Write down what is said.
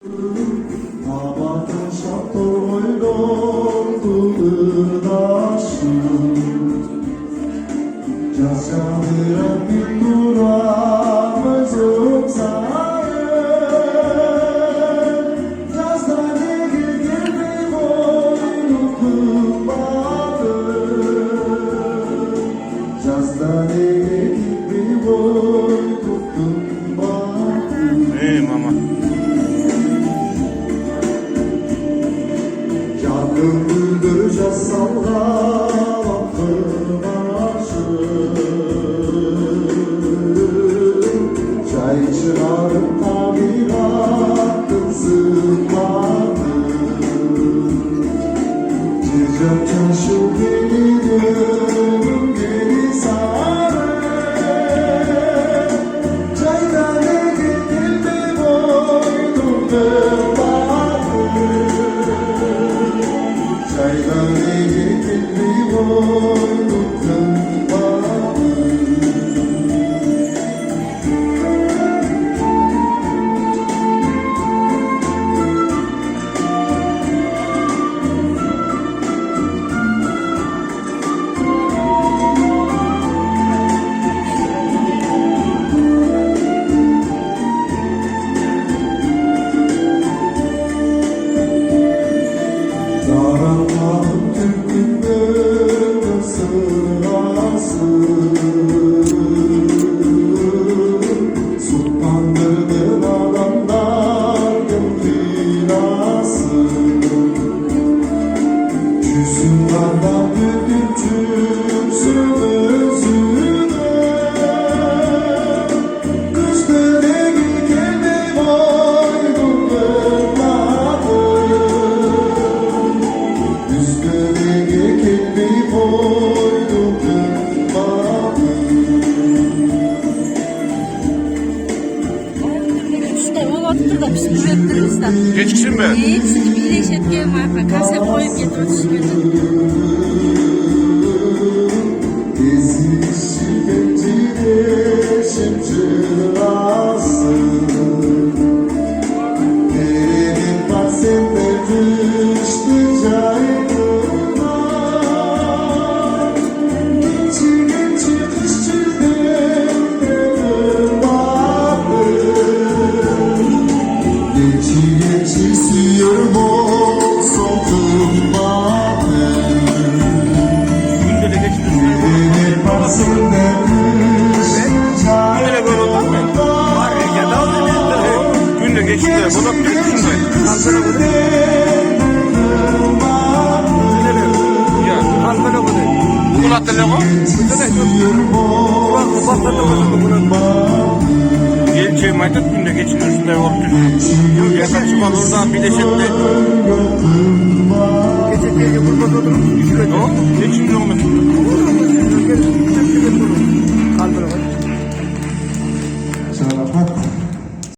Hey mama. Gönlümdür sallanıp çay çınarım tabiatın zıpladı. Cicak çarşı gelirim geri sarı. Çaydan ekildi boynum kırmadı. Çaydan ekildi boynum kırmadı. Allah'ın Türk'ünde sırası Sultandırdır adamların filası Küsümlerden büyük kürsün özüne Kış dönemi geldi boynum kırmadı Üstüne kelbi boynum kırmadı. İşte o vakti da biz ürettiririz de. Geçsin mi? Hepsini birleşetken var. Kasep koyup getiriyoruz. Ezilişi bekçileşim çırası. Derenin bahsinde düştü caydırma. Geçi geçi kışçıdan kırmadı. Geçi geçi suyum olsun kırmadı. Günde de geçmiyorsun. Derenin bahsinde düştü Günde böyle olmaz mı? Var ya da günde geçti. Bu da geçsin mi? Ya hankala bu ne? Bugün attı ne o? Geleceğim ayda günde geçin üstünde yok. Yasak çıkmadı oradan bir de şimdi. Geçin yok mu?